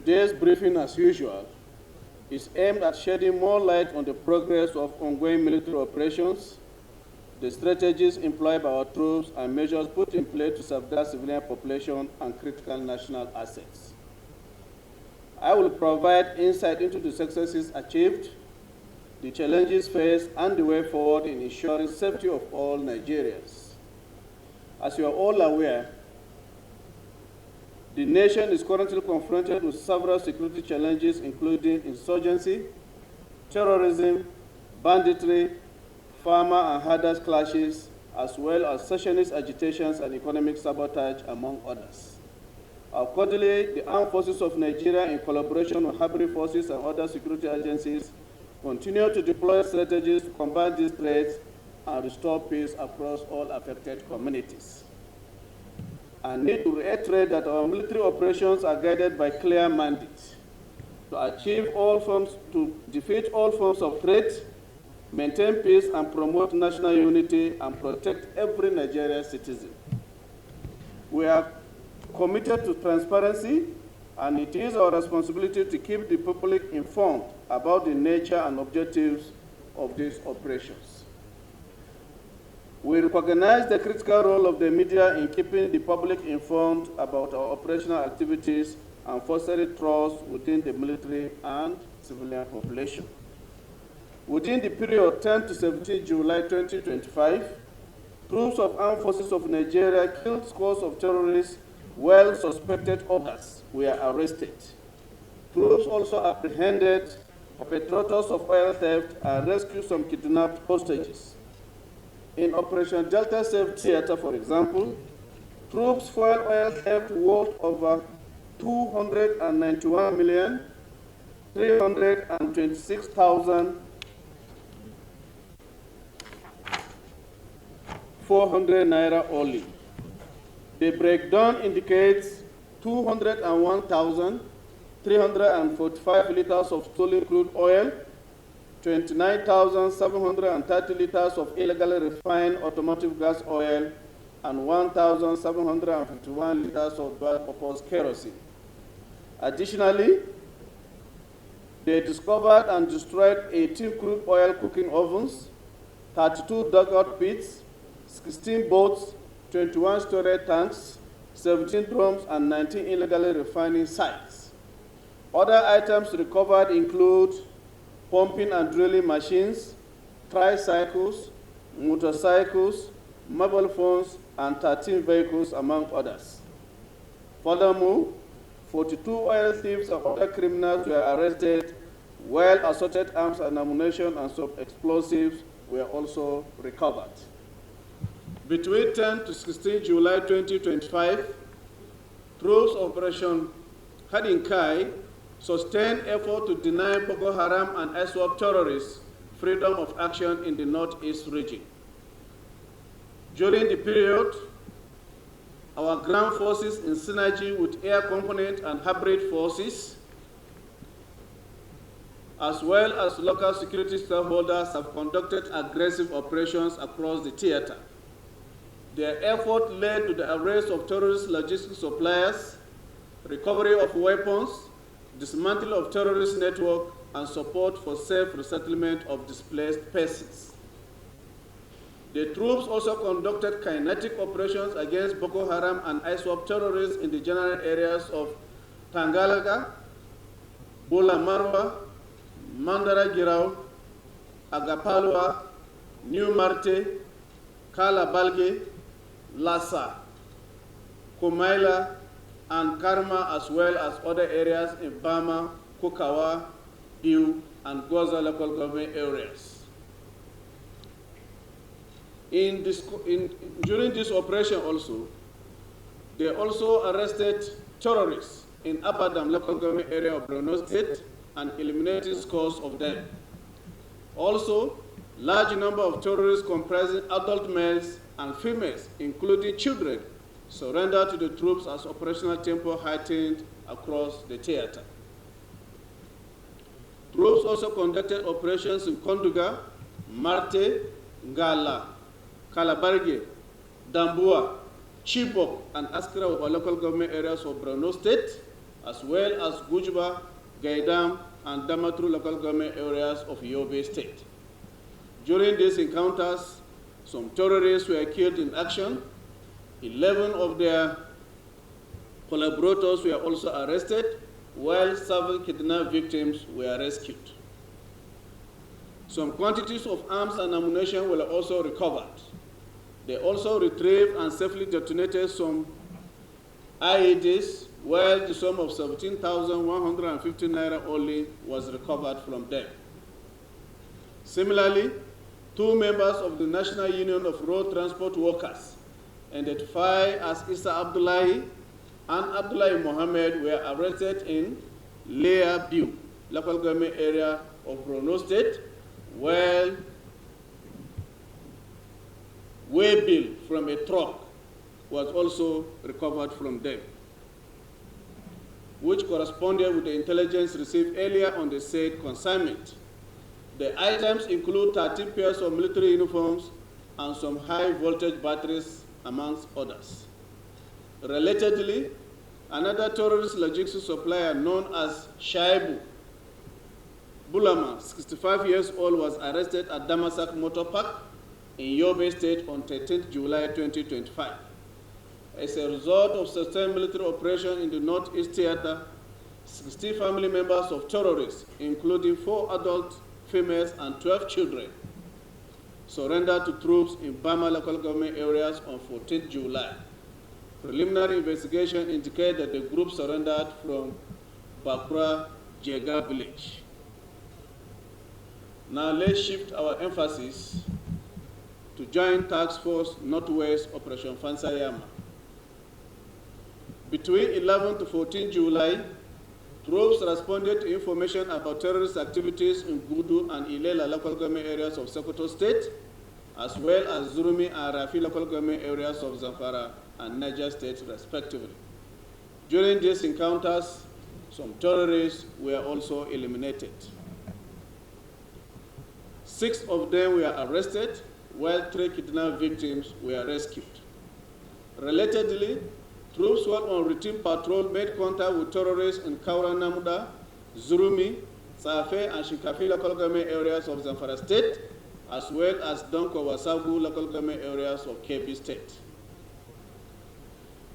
Today's briefing, as usual, is aimed at shedding more light on the progress of ongoing military operations, the strategies employed by our troops, and measures put in place to safeguard civilian population and critical national assets. I will provide insight into the successes achieved, the challenges faced, and the way forward in ensuring safety of all Nigerians. As you are all aware, the nation is currently confronted with several security challenges, including insurgency, terrorism, banditry, farmer and herders clashes, as well as secessionist agitations and economic sabotage, among others. Accordingly, the armed forces of Nigeria, in collaboration with hybrid forces and other security agencies, continue to deploy strategies to combat these threats and restore peace across all affected communities. I need to reiterate that our military operations are guided by clear mandates to defeat all forms of threat, maintain peace and promote national unity, and protect every Nigerian citizen. We are committed to transparency, and it is our responsibility to keep the public informed about the nature and objectives of these operations. We recognize the critical role of the media in keeping the public informed about our operational activities and fostering trust within the military and civilian population. Within the period 10 to 17 July 2025, troops of armed forces of Nigeria killed scores of terrorists, while suspected others were arrested. Troops also apprehended perpetrators of oil theft and rescued some kidnapped hostages. In Operation Delta Safe Theater, for example, troops foiled oil theft worth over 291,326,400 naira only. The breakdown indicates 201,345 liters of stolen crude oil, 29,730 liters of illegally refined automotive gas oil, and 1,751 liters of dual-purpose kerosene. Additionally, they discovered and destroyed 18 crude oil cooking ovens, 32 dugout pits, 16 boats, 21 storage tanks, 17 drums, and 19 illegally refining sites. Other items recovered include pumping and drilling machines, tricycles, motorcycles, mobile phones, and 13 vehicles, among others. Furthermore, 42 oil thieves and other criminals were arrested, while assorted arms and ammunition and some explosives were also recovered. Between 10 to 16 July 2025, troops Operation Hadinkai sustained effort to deny Boko Haram and ISWAP terrorists freedom of action in the northeast region. During the period, our ground forces, in synergy with air component and hybrid forces, as well as local security stakeholders, have conducted aggressive operations across the theater. Their effort led to the arrest of terrorist logistics suppliers, recovery of weapons, dismantling of terrorist network, and support for safe resettlement of displaced persons. The troops also conducted kinetic operations against Boko Haram and ISWAP terrorists in the general areas of Tangalaga, Bula Marwa, Mandara Girau, Agapalwa, New Marte, Kala Balge, Lassa, Kumaila, and Karma, as well as other areas in Bama, Kukawa, Biu, and Goza local government areas. During this operation also, they also arrested terrorists in Abadam local government area of Borno State and eliminated scores of them. Also, large number of terrorists comprising adult males and females, including children, surrendered to the troops as operational tempo heightened across the theater. Troops also conducted operations in Konduga, Marte, Ngala, Kalabarge, Dambua, Chibok, and Askira of our local government areas of Borno State, as well as Gujba, Gaidam, and Damatru local government areas of Yobe State. During these encounters, some terrorists were killed in action. 11 of their collaborators were also arrested, while 7 kidnapped victims were rescued. Some quantities of arms and ammunition were also recovered. They also retrieved and safely detonated some IEDs, while the sum of 17,150 naira only was recovered from them. Similarly, 2 members of the National Union of Road Transport Workers, identified as Isa Abdullahi and Abdullahi Mohammed, were arrested in Lea Biu, local government area of Borno State, while waybill from a truck was also recovered from them, which corresponded with the intelligence received earlier on the said consignment. The items include 13 pairs of military uniforms and some high voltage batteries, amongst others. Relatedly, another terrorist logistics supplier known as Shaibu Bulama, 65 years old, was arrested at Damasak Motor Park in Yobe State on 13 July 2025. As a result of sustained military operation in the Northeast Theater, 60 family members of terrorists, including 4 adult females and 12 children, surrendered to troops in Bama local government areas on 14 July. Preliminary investigation indicated that the group surrendered from Bakura Jega village. Now let's shift our emphasis to Joint Task Force Northwest Operation Fansayama. Between 11 to 14 July, troops responded to information about terrorist activities in Gudu and Ilela local government areas of Sokoto State, as well as Zurumi and Rafi local government areas of Zamfara and Niger State, respectively. During these encounters, some terrorists were also eliminated. 6 of them were arrested, while 3 kidnapped victims were rescued. Relatedly, troops were on routine patrol made contact with terrorists in Kaura Namuda, Zurumi, Safe, and Shinkafi local government areas of Zamfara State, as well as Donko Wasagu local government areas of Kebbi State.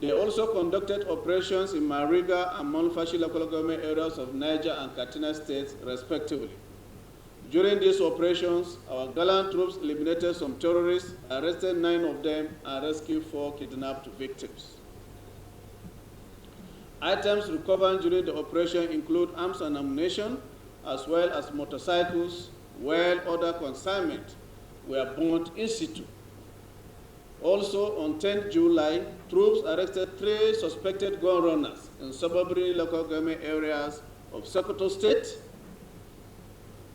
They also conducted operations in Mariga and Monfashi local government areas of Niger and Katsina states, respectively. During these operations, our gallant troops eliminated some terrorists, arrested 9 of them, and rescued 4 kidnapped victims. Items recovered during the operation include arms and ammunition, as well as motorcycles, while other consignment were burnt in situ. Also, on 10 July, troops arrested 3 suspected gun runners in suburban local government areas of Sokoto State,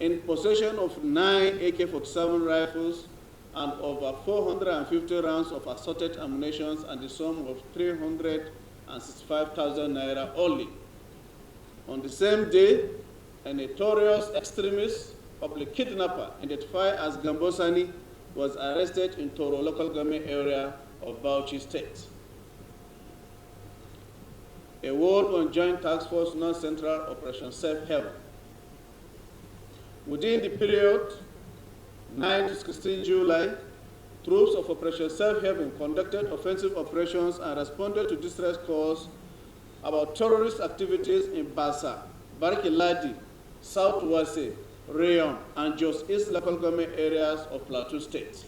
in possession of 9 AK-47 rifles and over 450 rounds of assorted ammunition and the sum of 365,000 naira only. On the same day, a notorious extremist, public kidnapper identified as Gambosani, was arrested in Toro local government area of Bauchi State. A word on Joint Task Force North Central Operation Safe Haven. Within the period 9 to 16 July, troops of Operation Safe Haven conducted offensive operations and responded to distress calls about terrorist activities in Basa, Barkiladi, South Wase, Rayon, and Jos East local government areas of Plateau State,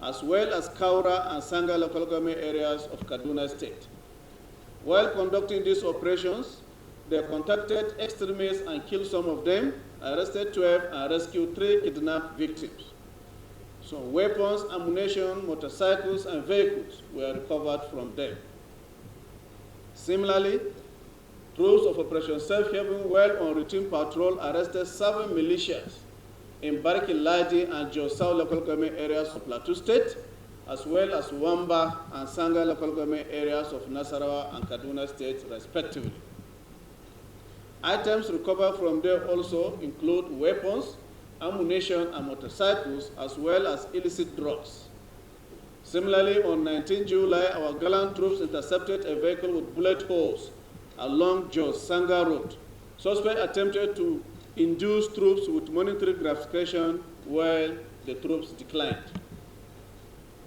as well as Kaura and Sanga local government areas of Kaduna State. While conducting these operations, they contacted extremists and killed some of them, arrested 12, and rescued 3 kidnapped victims. Some weapons, ammunition, motorcycles, and vehicles were recovered from them. Similarly, troops of Operation Safe Haven, while on routine patrol, arrested 7 militias in Barkiladi and Josau local government areas of Plateau State, as well as Wamba and Sanga local government areas of Nasarawa and Kaduna State, respectively. Items recovered from there also include weapons, ammunition, and motorcycles, as well as illicit drugs. Similarly, on 19 July, our gallant troops intercepted a vehicle with bullet holes along Jos Sanga Road. Suspect attempted to induce troops with monetary gratification while the troops declined.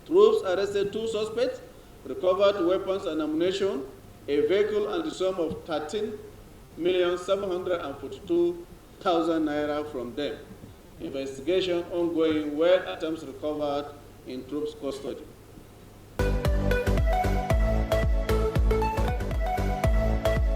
Troops arrested 2 suspects, recovered weapons and ammunition, a vehicle, and the sum of 13,742,000 naira from them. Investigation ongoing, where items recovered in troops' custody.